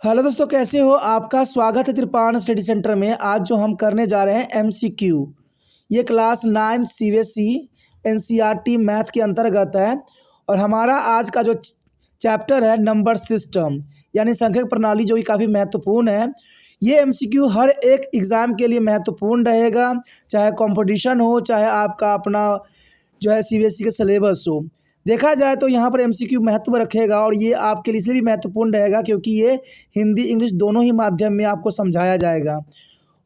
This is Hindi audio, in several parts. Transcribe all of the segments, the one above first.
हेलो दोस्तों, कैसे हो? आपका स्वागत है त्रिपाण स्टडी सेंटर में। आज जो हम करने जा रहे हैं एमसीक्यू, ये क्लास 9 सीबीएसई एनसीईआरटी मैथ के अंतर्गत है। और हमारा आज का जो चैप्टर है नंबर सिस्टम यानी संख्यक प्रणाली, जो कि काफ़ी महत्वपूर्ण है। ये एमसीक्यू हर एक एग्ज़ाम के लिए महत्वपूर्ण रहेगा, चाहे कंपटीशन हो, चाहे आपका अपना जो है सीबीएसई का सिलेबस हो। देखा जाए तो यहाँ पर एमसीक्यू महत्व रखेगा, और ये आपके लिए इसलिए भी महत्वपूर्ण रहेगा क्योंकि ये हिंदी इंग्लिश दोनों ही माध्यम में आपको समझाया जाएगा।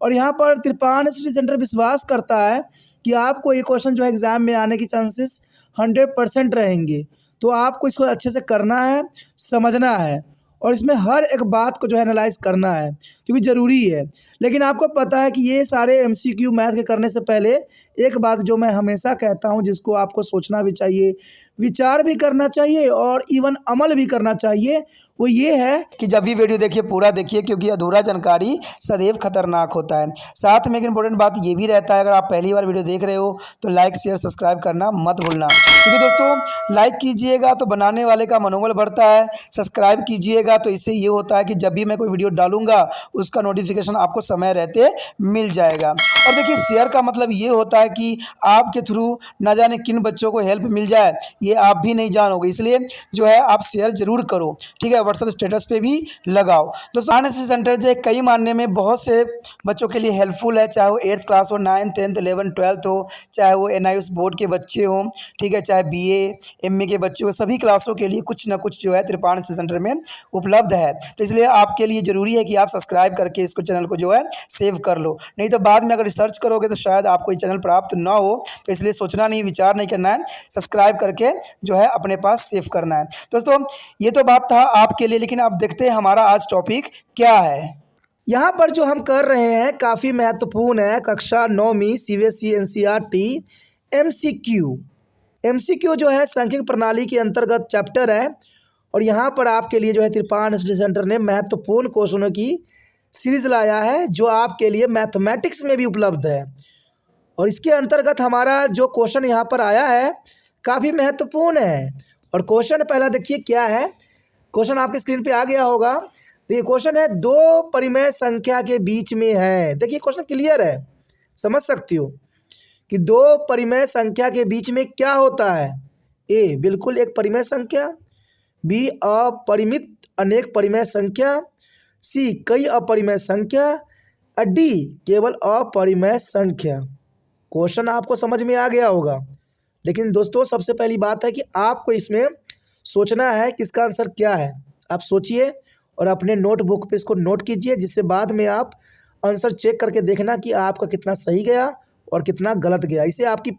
और यहाँ पर त्रिपाण स्टडी सेंटर विश्वास करता है कि आपको ये क्वेश्चन जो है एग्ज़ाम में आने की चांसेस 100% रहेंगे। तो आपको इसको अच्छे से करना है, समझना है, और इसमें हर एक बात को जो है एनालाइज करना है क्योंकि ज़रूरी है। लेकिन आपको पता है कि ये सारे एमसीक्यू मैथ के करने से पहले एक बात जो मैं हमेशा कहता हूँ, जिसको आपको सोचना भी चाहिए, विचार भी करना चाहिए और इवन अमल भी करना चाहिए, वो ये है कि जब भी वीडियो देखिए पूरा देखिए, क्योंकि अधूरा जानकारी सदैव खतरनाक होता है। साथ में एक इम्पोर्टेंट बात ये भी रहता है, अगर आप पहली बार वीडियो देख रहे हो तो लाइक शेयर सब्सक्राइब करना मत भूलना, क्योंकि दोस्तों लाइक कीजिएगा तो बनाने वाले का मनोबल बढ़ता है, सब्सक्राइब कीजिएगा तो इससे ये होता है कि जब भी मैं कोई वीडियो डालूंगा उसका नोटिफिकेशन आपको समय रहते मिल जाएगा। और देखिए, शेयर का मतलब ये होता है कि आपके थ्रू ना जाने किन बच्चों को हेल्प मिल जाए, ये आप भी नहीं जानोगे, इसलिए जो है आप शेयर जरूर करो, ठीक है। व्हाट्सएप स्टेटस पे भी लगाओ। दोस्तों एनएसएस सेंटर जो है कई मानने में बहुत से बच्चों के लिए हेल्पफुल है, चाहे वो 8th क्लास हो, 9th 10th 11th 12th हो, चाहे वो एनआईएस बोर्ड के बच्चे हों, ठीक है, चाहे बीए एमए के बच्चे हो, सभी क्लासों के लिए कुछ ना कुछ जो है त्रिपाण सेंटर में उपलब्ध है। तो इसलिए आपके लिए ज़रूरी है कि आप सब्सक्राइब करके इसको चैनल को जो है सेव कर लो, नहीं तो बाद में अगर रिसर्च करोगे तो शायद आपको ये चैनल प्राप्त ना हो। तो इसलिए सोचना नहीं, विचार नहीं करना है, सब्सक्राइब करके जो है अपने पास सेव करना है। दोस्तों ये तो बात था आपके लिए, लेकिन अब देखते हैं हमारा आज टॉपिक क्या है। यहाँ पर जो हम कर रहे हैं काफ़ी महत्वपूर्ण है, कक्षा 9वीं सीबीएसई एनसीईआरटी एमसीक्यू। एमसीक्यू जो है सांख्यिक प्रणाली के अंतर्गत चैप्टर है, और यहाँ पर आपके लिए जो है त्रिपाण स्टडी सेंटर ने महत्वपूर्ण क्वेश्चनों की सीरीज लाया है, जो आपके लिए मैथमेटिक्स में भी उपलब्ध है। और इसके अंतर्गत हमारा जो क्वेश्चन यहाँ पर आया है काफ़ी महत्वपूर्ण है। और क्वेश्चन पहला देखिए क्या है। क्वेश्चन आपके स्क्रीन पे आ गया होगा। देखिए क्वेश्चन है, दो परिमेय संख्या के बीच में है। देखिए क्वेश्चन क्लियर है, समझ सकती हो कि दो परिमेय संख्या के बीच में क्या होता है। ए बिल्कुल एक परिमेय संख्या, बी अपरिमित अनेक परिमेय संख्या, सी कई अपरिमेय संख्या, और डी केवल अपरिमेय संख्या। क्वेश्चन आपको समझ में आ गया होगा, लेकिन दोस्तों सबसे पहली बात है कि आपको इसमें सोचना है कि इसका आंसर क्या है। आप सोचिए और अपने नोटबुक पे इसको नोट कीजिए, जिससे बाद में आप आंसर चेक करके देखना कि आपका कितना सही गया और कितना गलत गया। इससे आपकी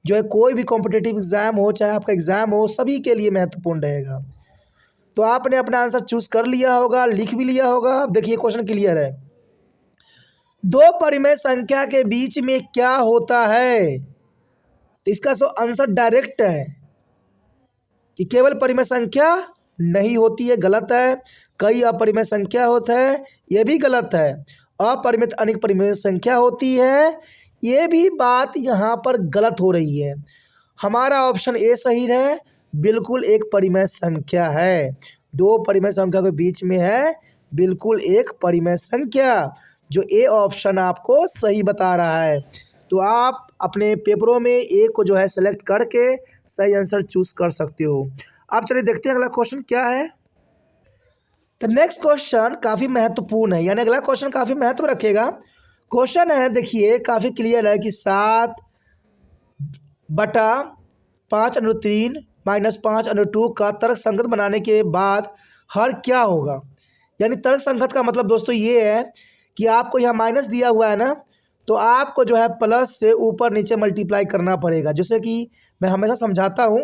जो है कोई भी कॉम्पिटिटिव एग्ज़ाम हो, चाहे आपका एग्ज़ाम हो, सभी के लिए महत्वपूर्ण रहेगा। तो आपने अपना आंसर चूज़ कर लिया होगा, लिख भी लिया होगा। अब देखिए क्वेश्चन क्लियर है, दो परिमेय संख्या के बीच में क्या होता है। तो इसका आंसर डायरेक्ट है कि केवल परिमेय संख्या नहीं होती है, गलत है। कई अपरिमेय संख्या होता है, यह भी गलत है। अपरिमित अनेक परिमेय संख्या होती है, ये भी बात यहाँ पर गलत हो रही है। हमारा ऑप्शन ए सही है, बिल्कुल एक परिमेय संख्या है। दो परिमेय संख्या के बीच में है बिल्कुल एक परिमेय संख्या, जो ए ऑप्शन आपको सही बता रहा है। तो आप अपने पेपरों में ए को जो है सेलेक्ट करके सही आंसर चूज कर सकते हो। अब चलिए देखते हैं अगला क्वेश्चन क्या है। द नेक्स्ट क्वेश्चन काफ़ी महत्वपूर्ण है, यानी अगला क्वेश्चन काफ़ी महत्व रखेगा। क्वेश्चन है, देखिए काफ़ी क्लियर है कि 7/5/3 - 5/2 का तर्क संगत बनाने के बाद हर क्या होगा। यानी तर्क संगत का मतलब दोस्तों ये है कि आपको यहाँ माइनस दिया हुआ है ना, तो आपको जो है प्लस से ऊपर नीचे मल्टीप्लाई करना पड़ेगा, जैसे कि मैं हमेशा समझाता हूँ,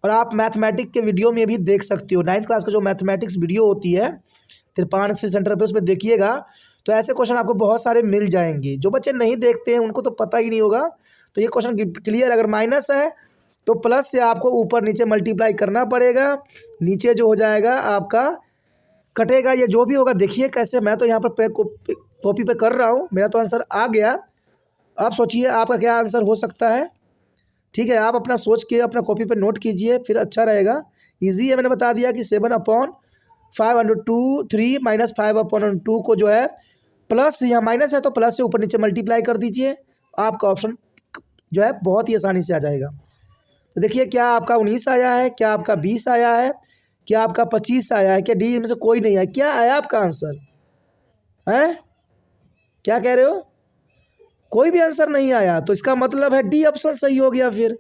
और आप मैथमेटिक्स के वीडियो में भी देख सकते हो। 9th क्लास का जो मैथमेटिक्स वीडियो होती है त्रिपाण स्टडी सेंटर पे, उसमें देखिएगा तो ऐसे क्वेश्चन आपको बहुत सारे मिल जाएंगे। जो बच्चे नहीं देखते हैं उनको तो पता ही नहीं होगा। तो ये क्वेश्चन क्लियर, अगर माइनस है तो प्लस से आपको ऊपर नीचे मल्टीप्लाई करना पड़ेगा, नीचे जो हो जाएगा आपका कटेगा, ये जो भी होगा। देखिए कैसे, मैं तो यहाँ पर कॉपी पे कर रहा हूँ, मेरा तो आंसर आ गया। आप सोचिए आपका क्या आंसर हो सकता है, ठीक है। आप अपना सोच के अपना कॉपी पे नोट कीजिए, फिर अच्छा रहेगा। इजी है, मैंने बता दिया कि 7/5 5/2 माइनस 5/2 को जो है प्लस, यहाँ माइनस है तो प्लस से ऊपर नीचे मल्टीप्लाई कर दीजिए, आपका ऑप्शन जो है बहुत ही आसानी से आ जाएगा। तो देखिए क्या आपका 19 आया है, क्या आपका 20 आया है, क्या आपका 25 आया है, क्या डी में से कोई नहीं आया, क्या आया आपका आंसर है? क्या कह रहे हो? कोई भी आंसर नहीं आया, तो इसका मतलब है डी ऑप्शन सही हो गया फिर,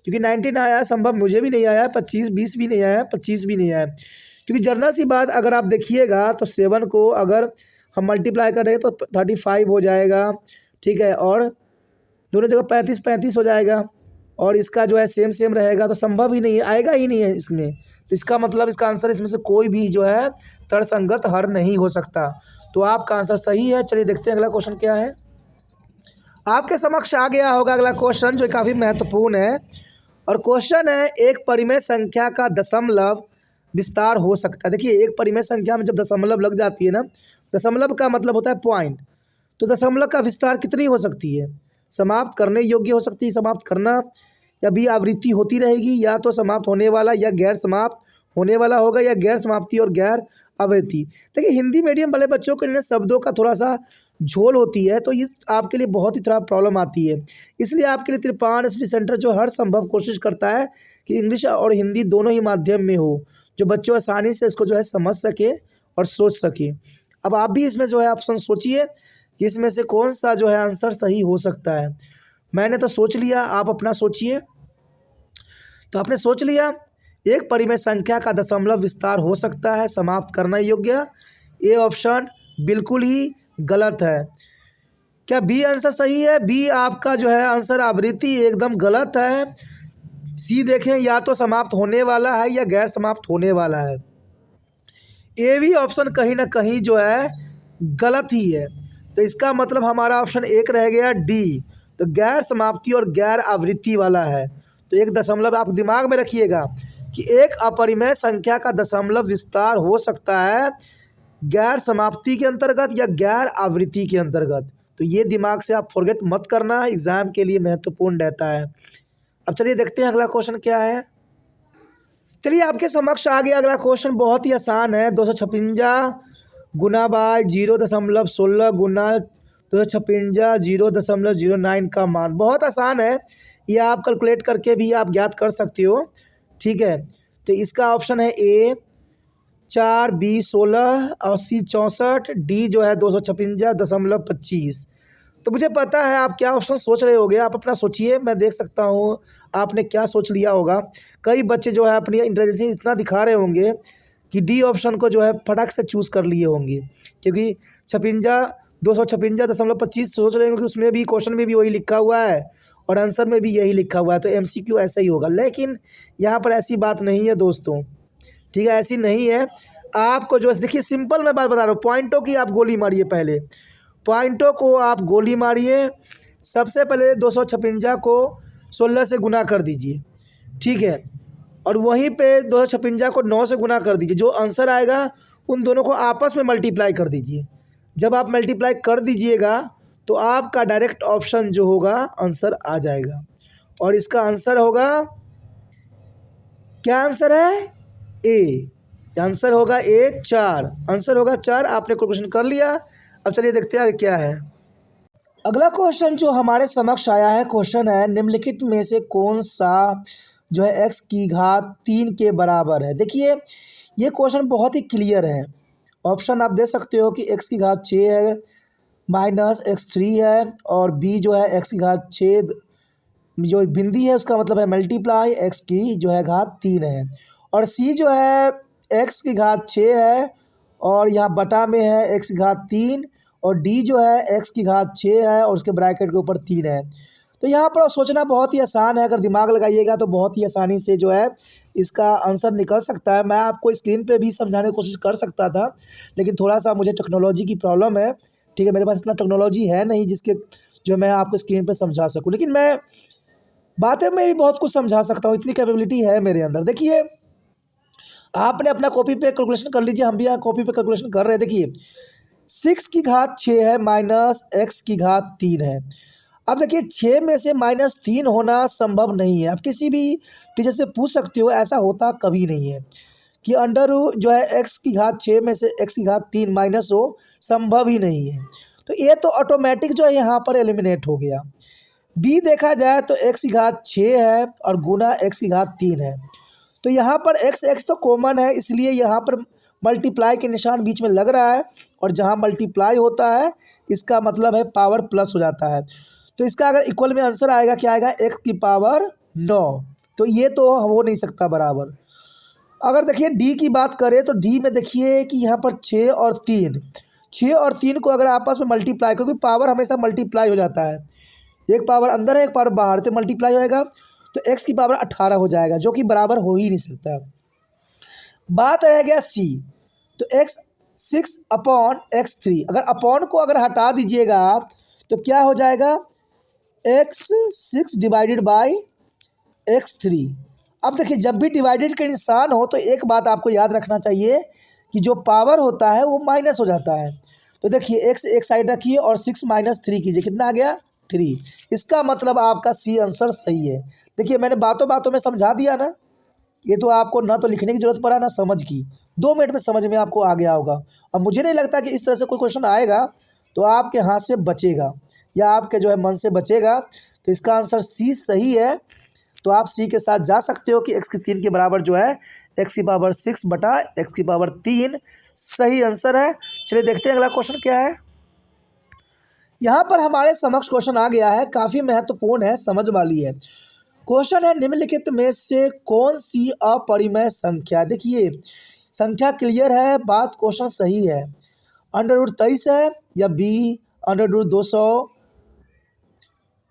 क्योंकि 19 आया, संभव मुझे भी नहीं आया, 25 20 भी नहीं आया, 25 भी नहीं आया। क्योंकि जरना सी बात, अगर आप देखिएगा तो 7 को अगर हम मल्टीप्लाई करें तो 35 हो जाएगा, ठीक है, और दोनों जगह 35 35 हो जाएगा, और इसका जो है सेम सेम रहेगा, तो संभव ही नहीं आएगा ही नहीं है इसमें। तो इसका मतलब इसका आंसर इसमें से कोई भी जो है तर्कसंगत हर नहीं हो सकता। तो आपका आंसर सही है। चलिए देखते हैं अगला क्वेश्चन क्या है। आपके समक्ष आ गया होगा अगला क्वेश्चन, जो काफ़ी महत्वपूर्ण है, और क्वेश्चन है एक परिमेय संख्या का दशमलव विस्तार हो सकता है। देखिए एक परिमेय संख्या में जब दशमलव लग जाती है ना, दशमलव का मतलब होता है पॉइंट, तो दशमलव का विस्तार कितनी हो सकती है? समाप्त करने योग्य हो सकती है, समाप्त करना, या भी आवृत्ति होती रहेगी, या तो समाप्त होने वाला या गैर समाप्त होने वाला होगा, या गैर समाप्ति और गैर आवृत्ति। देखिए हिंदी मीडियम वाले बच्चों के लिए शब्दों का थोड़ा सा झोल होती है, तो ये आपके लिए बहुत ही थोड़ा प्रॉब्लम आती है। इसलिए आपके लिए त्रिपाण स्टडी सेंटर जो हर संभव कोशिश करता है कि इंग्लिश और हिंदी दोनों ही माध्यम में हो, जो बच्चों आसानी से इसको जो है समझ सके और सोच सके। अब आप भी इसमें जो है ऑप्शन सोचिए कि इसमें से कौन सा जो है आंसर सही हो सकता है। मैंने तो सोच लिया, आप अपना सोचिए। तो आपने सोच लिया एक परिमेय संख्या का दशमलव विस्तार हो सकता है, समाप्त करना योग्य। ये ऑप्शन बिल्कुल ही गलत है। क्या बी आंसर सही है? बी आपका जो है आंसर आवृत्ति एकदम गलत है। सी देखें, या तो समाप्त होने वाला है या गैर समाप्त होने वाला है। ए भी ऑप्शन कहीं ना कहीं जो है गलत ही है। तो इसका मतलब हमारा ऑप्शन एक रह गया डी, तो गैर समाप्ति और गैर आवृत्ति वाला है। तो एक दशमलव आप दिमाग में रखिएगा कि एक अपरिमेय संख्या का दशमलव विस्तार हो सकता है गैर समाप्ति के अंतर्गत या गैर आवृत्ति के अंतर्गत। तो ये दिमाग से आप फॉरगेट मत करना, एग्जाम के लिए महत्वपूर्ण रहता है। अब चलिए देखते हैं अगला क्वेश्चन क्या है। चलिए आपके समक्ष आ गया अगला क्वेश्चन, बहुत ही आसान है। 256 गुना बाय 0.16 गुना 256 0.09 का मान, बहुत आसान है। ये आप कैलकुलेट करके भी आप ज्ञात कर सकते हो, ठीक है। तो इसका ऑप्शन है ए 4, बी 16 और सी 64, डी जो है 256.25। तो मुझे पता है आप क्या ऑप्शन सोच रहे होगे, आप अपना सोचिए, मैं देख सकता हूँ आपने क्या सोच लिया होगा। कई बच्चे जो है अपनी इंटेलिजेंस इतना दिखा रहे होंगे कि डी ऑप्शन को जो है फटाक से चूज़ कर लिए होंगे, क्योंकि 256.25 सोच रहे होंगे कि उसमें भी क्वेश्चन में भी वही लिखा हुआ है और आंसर में भी यही लिखा हुआ है, तो एमसीक्यू ऐसा ही होगा। लेकिन यहाँ पर ऐसी बात नहीं है दोस्तों, ठीक है, ऐसी नहीं है। आपको जो देखिए सिंपल मैं बात बता रहा हूँ, पॉइंटों की आप गोली मारिए। पहले पॉइंटों को आप गोली मारिए। सबसे पहले 256 को 16 से गुना कर दीजिए, ठीक है, और वहीं पे 256 को 9 से गुना कर दीजिए। जो आंसर आएगा उन दोनों को आपस में मल्टीप्लाई कर दीजिए। जब आप मल्टीप्लाई कर दीजिएगा तो आपका डायरेक्ट ऑप्शन जो होगा आंसर आ जाएगा, और इसका आंसर होगा, क्या आंसर है? ए। आंसर होगा ए 4, आंसर होगा 4। आपने कैलकुलेशन कर लिया। अब चलिए देखते हैं क्या है। अगला क्वेश्चन जो हमारे समक्ष आया है, क्वेश्चन है निम्नलिखित में से कौन सा जो है x की घात 3 के बराबर है। देखिए ये क्वेश्चन बहुत ही क्लियर है। ऑप्शन आप दे सकते हो कि x की घात 6 है माइनस x3 है, और b जो है x की घात 6 जो बिंदी है उसका मतलब है मल्टीप्लाई x की जो है घात 3 है, और c जो है x की घात 6 है और यहाँ बटा में है x की घात 3, और d जो है x की घात 6 है और उसके ब्रैकेट के ऊपर 3 है। तो यहाँ पर सोचना बहुत ही आसान है, अगर दिमाग लगाइएगा तो बहुत ही आसानी से जो है इसका आंसर निकल सकता है। मैं आपको स्क्रीन पे भी समझाने की कोशिश कर सकता था, लेकिन थोड़ा सा मुझे टेक्नोलॉजी की प्रॉब्लम है, ठीक है, मेरे पास इतना टेक्नोलॉजी है नहीं जिसके जो मैं आपको स्क्रीन पे समझा सकूं, लेकिन मैं बातें में भी बहुत कुछ समझा सकता हूं, इतनी कैपेबिलिटी है मेरे अंदर। देखिए आपने अपना कॉपी पे कैलकुलेशन कर लीजिए, हम भी यहाँ कॉपी पे कैलकुलेशन कर रहे हैं। देखिए 6 की घात 6 है माइनस x की घात 3 है। अब देखिए 6 में से -3 होना संभव नहीं है। आप किसी भी टीचर से पूछ सकते हो, ऐसा होता कभी नहीं है, कि अंडर रूट जो है एक्स की घात 6 में से एक्स की घात 3 माइनस हो, संभव ही नहीं है। तो ये तो ऑटोमेटिक जो है यहाँ पर एलिमिनेट हो गया। बी देखा जाए तो एक्स की घात 6 है और गुना एक्स की घात 3 है। तो यहाँ पर एक्स एक्स तो कॉमन है, इसलिए यहाँ पर मल्टीप्लाई के निशान बीच में लग रहा है, और जहाँ मल्टीप्लाई होता है इसका मतलब है पावर प्लस हो जाता है। तो इसका अगर इक्वल में आंसर आएगा क्या आएगा, एक्स की पावर 9। तो ये तो हो नहीं सकता बराबर। अगर देखिए डी की बात करें तो डी में देखिए कि यहाँ पर 6 और 3 को अगर आपस में मल्टीप्लाई, क्योंकि पावर हमेशा मल्टीप्लाई हो जाता है, एक पावर अंदर है एक पावर बाहर, तो मल्टीप्लाई होएगा तो एक्स की पावर 18 हो जाएगा, जो कि बराबर हो ही नहीं सकता। बात रह गया सी, तो एक्स 6/x3, अगर अपॉन को अगर हटा दीजिएगा आप तो क्या हो जाएगा, एक्स 6 डिवाइडेड बाई x3। अब देखिए जब भी डिवाइडेड के निशान हो तो एक बात आपको याद रखना चाहिए कि जो पावर होता है वो माइनस हो जाता है। तो देखिए एक्स एक साइड रखिए और 6 माइनस 3 कीजिए, कितना आ गया 3। इसका मतलब आपका सी आंसर सही है। देखिए मैंने बातों बातों में समझा दिया ना, ये तो आपको ना तो लिखने की जरूरत पड़ा ना समझ की, 2 मिनट में समझ में आपको आ गया होगा। अब मुझे नहीं लगता कि इस तरह से कोई क्वेश्चन आएगा तो आपके हाथ से बचेगा या आपके जो है मन से बचेगा। तो इसका आंसर सी सही है। तो आप सी के साथ जा सकते हो कि एक्स की 3 के बराबर जो है एक्स की पावर 6 बटा एक्स की पावर 3 सही आंसर है। चलिए देखते हैं अगला क्वेश्चन क्या है। यहाँ पर हमारे समक्ष क्वेश्चन आ गया है, काफ़ी महत्वपूर्ण है, समझ वाली है। क्वेश्चन है निम्नलिखित में से कौन सी अपरिमेय संख्या, देखिए संख्या क्लियर है, बात क्वेश्चन सही है, √23 है या बी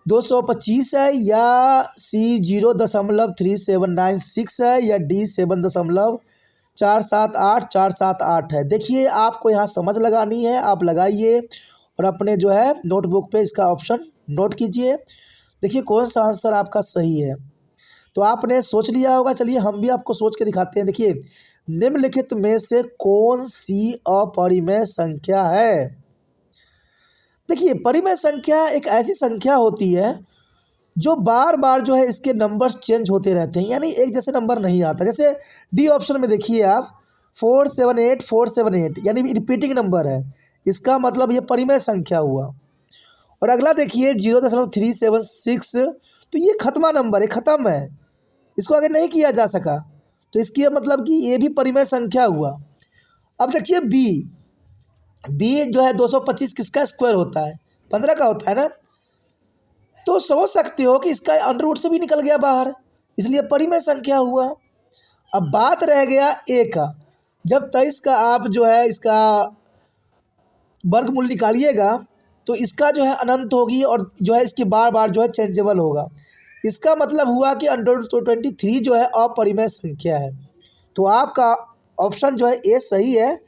√225 है या सी 0.3796 है या डी 7.478 है। देखिए आपको यहाँ समझ लगानी है, आप लगाइए और अपने जो है नोटबुक पे इसका ऑप्शन नोट कीजिए। देखिए कौन सा आंसर आपका सही है। तो आपने सोच लिया होगा, चलिए हम भी आपको सोच के दिखाते हैं। देखिए निम्नलिखित में से कौन सी अपरिमेय संख्या है। देखिए परिमेय संख्या एक ऐसी संख्या होती है जो बार बार जो है इसके नंबर्स चेंज होते रहते हैं, यानी एक जैसे नंबर नहीं आता। जैसे डी ऑप्शन में देखिए आप 478 यानी रिपीटिंग नंबर है, इसका मतलब ये परिमेय संख्या हुआ। और अगला देखिए 0.376, तो ये खत्मा नंबर है, ख़त्म है, इसको आगे नहीं किया जा सका, तो इसकी मतलब कि ये भी परिमेय संख्या हुआ। अब देखिए बी जो है 225 किसका स्क्वायर होता है, 15 का होता है ना। तो समझ सकते हो कि इसका अंडर रूट से भी निकल गया बाहर, इसलिए परिमेय संख्या हुआ। अब बात रह गया ए का, जब 23 का आप जो है इसका वर्गमूल निकालिएगा तो इसका जो है अनंत होगी और जो है इसकी बार बार जो है चेंजेबल होगा। इसका मतलब हुआ कि √23 जो है अपरिमेय संख्या है। तो आपका ऑप्शन जो है ए सही है,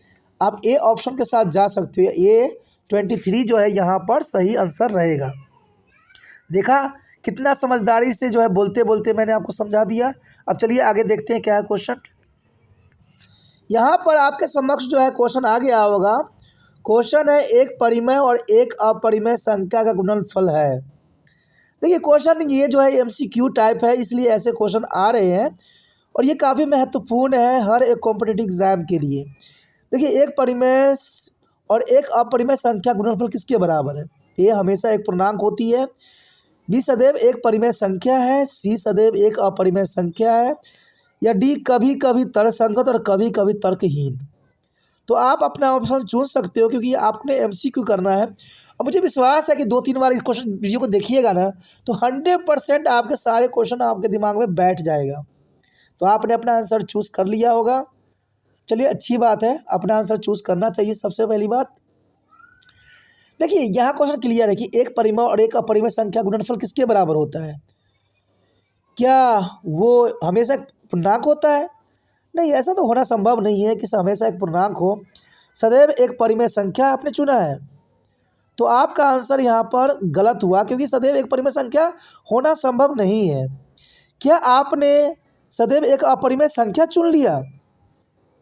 आप ए ऑप्शन के साथ जा सकते हो। A23 जो है यहाँ पर सही आंसर रहेगा। देखा कितना समझदारी से जो है बोलते बोलते मैंने आपको समझा दिया। अब चलिए आगे देखते हैं क्या है क्वेश्चन। यहाँ पर आपके समक्ष जो है क्वेश्चन आ गया होगा। क्वेश्चन है एक परिमेय और एक अपरिमेय संख्या का गुणनफल है। देखिए क्वेश्चन ये जो है MCQ टाइप है, इसलिए ऐसे क्वेश्चन आ रहे हैं और ये काफ़ी महत्वपूर्ण है हर एक कॉम्पिटिटिव एग्जाम के लिए। देखिए एक परिमेय और एक अपरिमेय संख्या गुणनफल किसके बराबर है। ए हमेशा एक पूर्णांक होती है, बी सदैव एक परिमेय संख्या है, सी सदैव एक अपरिमेय संख्या है, या डी कभी कभी तर्कसंगत और कभी कभी तर्कहीन। तो आप अपना ऑप्शन चुन सकते हो, क्योंकि आपने MCQ करना है। और मुझे विश्वास है कि 2-3 बार इस क्वेश्चन वीडियो को देखिएगा ना तो 100% आपके सारे क्वेश्चन आपके दिमाग में बैठ जाएगा। तो आपने अपना आंसर चूज़ कर लिया होगा। चलिए अच्छी बात है, अपना आंसर चूज़ करना चाहिए सबसे पहली बात। देखिए यहाँ क्वेश्चन क्लियर है कि एक परिमेय और एक अपरिमेय संख्या गुणनफल किसके बराबर होता है। क्या वो हमेशा पूर्णांक होता है? नहीं, ऐसा तो होना संभव नहीं है कि हमेशा एक पूर्णांक हो। सदैव एक परिमेय संख्या आपने चुना है, तो आपका आंसर यहाँ पर गलत हुआ, क्योंकि सदैव एक परिमेय संख्या होना संभव नहीं है। क्या आपने सदैव एक अपरिमेय संख्या चुन लिया?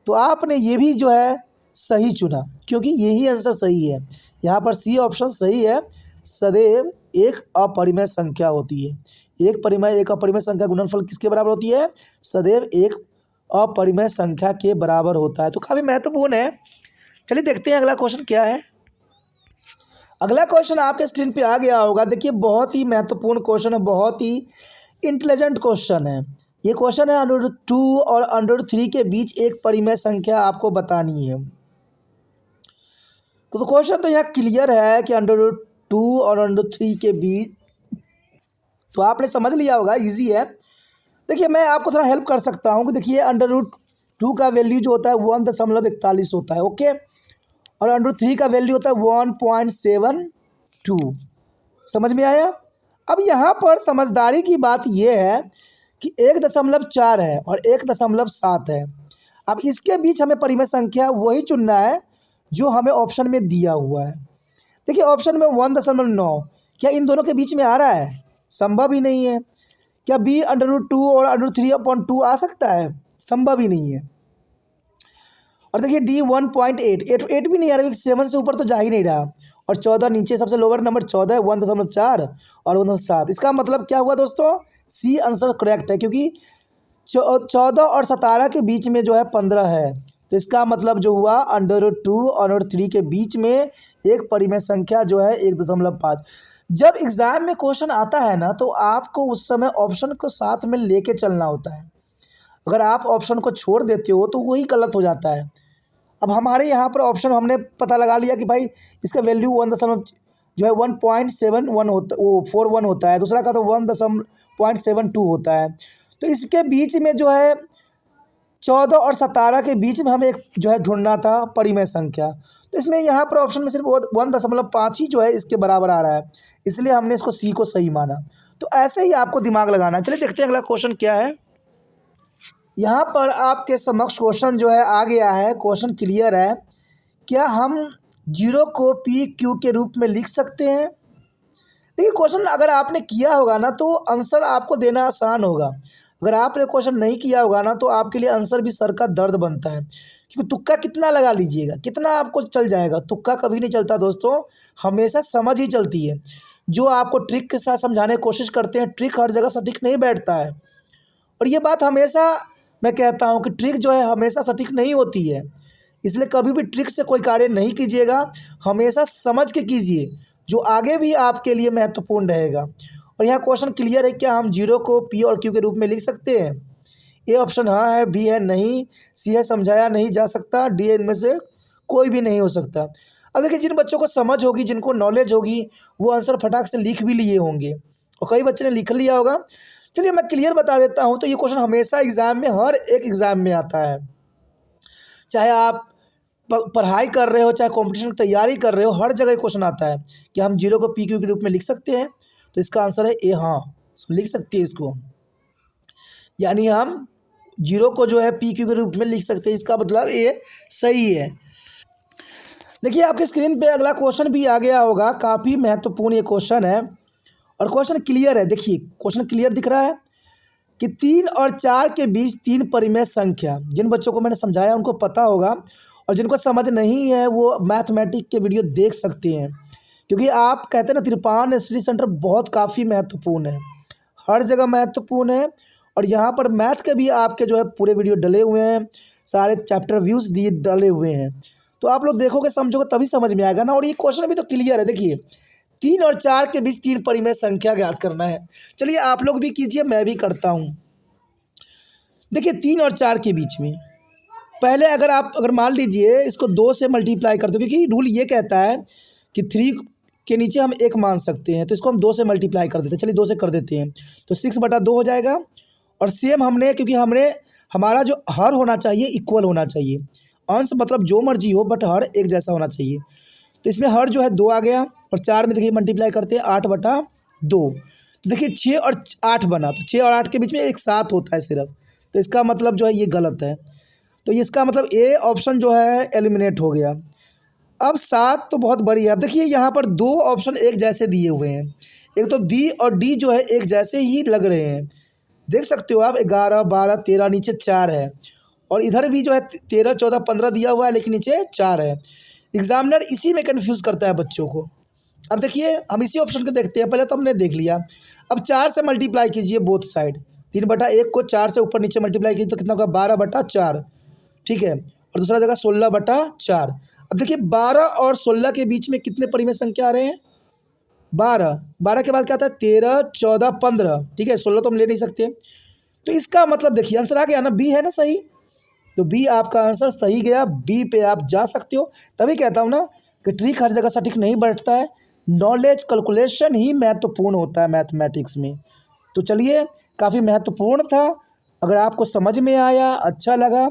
तो आपने ये भी जो है सही चुना, क्योंकि यही आंसर सही है। यहाँ पर सी ऑप्शन सही है, सदैव एक अपरिमेय संख्या होती है। एक परिमेय एक अपरिमेय संख्या गुणनफल किसके बराबर होती है? सदैव एक अपरिमेय संख्या के बराबर होता है। तो काफ़ी महत्वपूर्ण है। चलिए देखते हैं अगला क्वेश्चन क्या है। अगला क्वेश्चन आपके स्क्रीन पे आ गया होगा। देखिए बहुत ही महत्वपूर्ण क्वेश्चन है, बहुत ही इंटेलिजेंट क्वेश्चन है। ये क्वेश्चन है √2 और √3 के बीच एक परिमेय संख्या आपको बतानी है। तो क्वेश्चन तो यहाँ क्लियर है कि √2 और √3 के बीच, तो आपने समझ लिया होगा, इजी है। देखिए मैं आपको थोड़ा हेल्प कर सकता हूँ कि देखिए √2 का वैल्यू जो होता है 1.41 होता है, ओके, और √3 का वैल्यू होता है 1.72। समझ में आया। अब यहाँ पर समझदारी की बात यह है कि 1.4 है और 1.7 है। अब इसके बीच हमें परिमेय संख्या वही चुनना है जो हमें ऑप्शन में दिया हुआ है। देखिए ऑप्शन में 1.9, क्या इन दोनों के बीच में आ रहा है? संभव ही नहीं है। क्या b √2 और √3/2 आ सकता है? संभव ही नहीं है। और देखिए d 1.8 भी नहीं आ रहा, क्योंकि 7 से ऊपर तो जा ही नहीं रहा, और 14 नीचे सबसे लोअर नंबर 14 है, 1.4 और 1.7। इसका मतलब क्या हुआ दोस्तों? सी आंसर करेक्ट है, क्योंकि 14 और 17 के बीच में जो है 15 है। तो इसका मतलब जो हुआ √2 और √3 के बीच में एक परिमेय संख्या जो है 1.5। जब एग्ज़ाम में क्वेश्चन आता है ना, तो आपको उस समय ऑप्शन को साथ में लेके चलना होता है। अगर आप ऑप्शन को छोड़ देते हो तो वही गलत हो जाता है। अब हमारे यहाँ पर ऑप्शन हमने पता लगा लिया कि भाई इसका वैल्यू 1.41 होता, वो 41 होता है, दूसरा का तो 1.72 होता है। तो इसके बीच में जो है 14 और 17 के बीच में हमें एक जो है ढूंढना था परिमेय संख्या। तो इसमें यहाँ पर ऑप्शन में सिर्फ 1.5 ही जो है इसके बराबर आ रहा है, इसलिए हमने इसको सी को सही माना। तो ऐसे ही आपको दिमाग लगाना है। चलिए देखते हैं अगला क्वेश्चन क्या है। यहाँ पर आपके समक्ष क्वेश्चन जो है आ गया है। क्वेश्चन क्लियर है। क्या हम 0 को PQ के रूप में लिख सकते हैं? देखिए क्वेश्चन अगर आपने किया होगा ना, तो आंसर आपको देना आसान होगा। अगर आपने क्वेश्चन नहीं किया होगा ना, तो आपके लिए आंसर भी सर का दर्द बनता है, क्योंकि तुक्का कितना लगा लीजिएगा, कितना आपको चल जाएगा। तुक्का कभी नहीं चलता दोस्तों, हमेशा समझ ही चलती है। जो आपको ट्रिक के साथ समझाने की कोशिश करते हैं, ट्रिक हर जगह सटीक नहीं बैठता है। और ये बात हमेशा मैं कहता हूँ कि ट्रिक जो है हमेशा सटीक नहीं होती है, इसलिए कभी भी ट्रिक से कोई कार्य नहीं कीजिएगा, हमेशा समझ के कीजिए, जो आगे भी आपके लिए महत्वपूर्ण रहेगा। और यहाँ क्वेश्चन क्लियर है। क्या हम 0 को P और Q के रूप में लिख सकते हैं? ए ऑप्शन हाँ है, बी है नहीं, सी है समझाया नहीं जा सकता, डी है इनमें से कोई भी नहीं हो सकता। अब देखिए जिन बच्चों को समझ होगी, जिनको नॉलेज होगी, वो आंसर फटाक से लिख भी लिए होंगे, और कई बच्चे ने लिख लिया होगा। चलिए मैं क्लियर बता देता हूँ। तो ये क्वेश्चन हमेशा एग्ज़ाम में, हर एक एग्ज़ाम में आता है। चाहे आप पढ़ाई कर रहे हो, चाहे कंपटीशन की तैयारी कर रहे हो, हर जगह क्वेश्चन आता है कि हम 0 को PQ के रूप में लिख सकते हैं। तो इसका आंसर है ए, हाँ लिख सकते हैं इसको, यानी हम 0 को जो है PQ के रूप में लिख सकते हैं। इसका मतलब ए सही है। देखिए आपके स्क्रीन पे अगला क्वेश्चन भी आ गया होगा। काफ़ी महत्वपूर्ण ये क्वेश्चन है, और क्वेश्चन क्लियर है। देखिए क्वेश्चन क्लियर दिख रहा है कि 3 और 4 के बीच 3 परिमेय संख्या। जिन बच्चों को मैंने समझाया उनको पता होगा, और जिनको समझ नहीं है वो मैथमेटिक्स के वीडियो देख सकते हैं, क्योंकि आप कहते हैं ना तिरपान स्टडी सेंटर बहुत काफ़ी महत्वपूर्ण है, हर जगह महत्वपूर्ण है। और यहाँ पर मैथ के भी आपके जो है पूरे वीडियो डले हुए हैं, सारे चैप्टर व्यूज़ दिए डले हुए हैं। तो आप लोग देखोगे समझोगे तभी समझ में आएगा ना। और ये क्वेश्चन भी तो क्लियर है। देखिए 3 और 4 के बीच 3 परिमेय संख्या ज्ञात करना है। चलिए आप लोग भी कीजिए, मैं भी करता हूँ। देखिए 3 और 4 के बीच में पहले अगर मान लीजिए इसको 2 से मल्टीप्लाई कर दो, क्योंकि रूल ये कहता है कि 3 के नीचे हम 1 मान सकते हैं, तो इसको हम 2 से मल्टीप्लाई कर देते हैं। चलिए 2 से कर देते हैं, तो 6/2 हो जाएगा। और सेम क्योंकि हमारा जो हर होना चाहिए इक्वल होना चाहिए, अंश मतलब जो मर्जी हो, बट हर एक जैसा होना चाहिए। तो इसमें हर जो है 2 आ गया, और 4 में देखिए मल्टीप्लाई करते हैं 8/2। तो देखिए 6 और 8 बना, तो 6 और 8 के बीच में एक 7 होता है सिर्फ। तो इसका मतलब जो है ये गलत है। तो इसका मतलब ए ऑप्शन जो है एलिमिनेट हो गया। अब 7 तो बहुत बड़ी है। अब देखिए यहाँ पर 2 ऑप्शन एक जैसे दिए हुए हैं, एक तो बी और डी जो है एक जैसे ही लग रहे हैं। देख सकते हो आप 11, 12, 13, नीचे 4 है, और इधर भी जो है 13, 14, 15 दिया हुआ है, लेकिन नीचे 4 है। एग्जामिनर इसी में कन्फ्यूज़ करता है बच्चों को। अब देखिए हम इसी ऑप्शन को देखते हैं। पहले तो हमने देख लिया, अब 4 से मल्टीप्लाई कीजिए बोथ साइड, 3/1 को 4 से ऊपर नीचे मल्टीप्लाई की तो कितना होगा 12/4, ठीक है। और दूसरा जगह 16/4। अब देखिए 12 और 16 के बीच में कितने परिमेय संख्या आ रहे हैं, 12। 12 के बाद क्या आता है 13, 14, 15, ठीक है। 16 तो हम ले नहीं सकते, तो इसका मतलब देखिए आंसर आ गया ना, बी है ना सही। तो बी आपका आंसर सही गया, बी पे आप जा सकते हो। तभी कहता हूँ ना कि ट्रिक हर जगह सटीक नहीं बैठता है, नॉलेज कैलकुलेशन ही महत्वपूर्ण होता है मैथमेटिक्स में। तो चलिए, काफ़ी महत्वपूर्ण था। अगर आपको समझ में आया, अच्छा लगा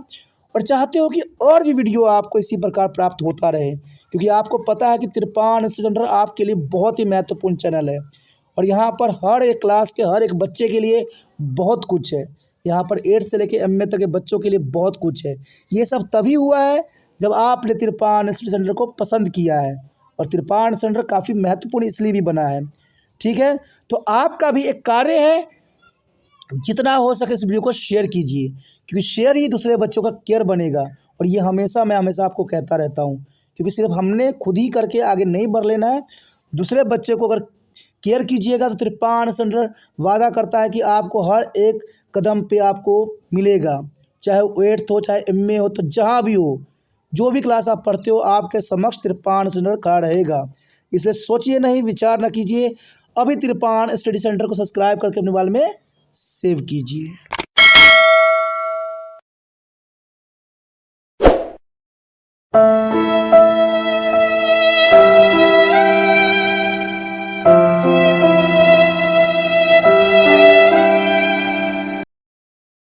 और चाहते हो कि और भी वीडियो आपको इसी प्रकार प्राप्त होता रहे, क्योंकि आपको पता है कि तिरपान सेंटर आपके लिए बहुत ही महत्वपूर्ण चैनल है और यहाँ पर हर एक क्लास के हर एक बच्चे के लिए बहुत कुछ है। यहाँ पर 8 से लेकर MA तक के बच्चों के लिए बहुत कुछ है। ये सब तभी हुआ है जब आपने तिरपान स्टडी सेंटर को पसंद किया है, और तिरपान सेंटर काफ़ी महत्वपूर्ण इसलिए भी बना है, ठीक है। तो आपका भी एक कार्य है, जितना हो सके इस वीडियो को शेयर कीजिए, क्योंकि शेयर ही दूसरे बच्चों का केयर बनेगा। और ये मैं हमेशा आपको कहता रहता हूँ, क्योंकि सिर्फ हमने खुद ही करके आगे नहीं बढ़ लेना है, दूसरे बच्चे को अगर केयर कीजिएगा तो तिरपान सेंटर वादा करता है कि आपको हर एक कदम पे आपको मिलेगा, चाहे 8th हो चाहे MA हो, तो जहाँ भी हो, जो भी क्लास आप पढ़ते हो, आपके समक्ष तिरपान सेंटर खड़ा रहेगा। इसलिए सोचिए नहीं, विचार न कीजिए, अभी तिरपान स्टडी सेंटर को सब्सक्राइब करके अपने मोबाइल में सेव कीजिए।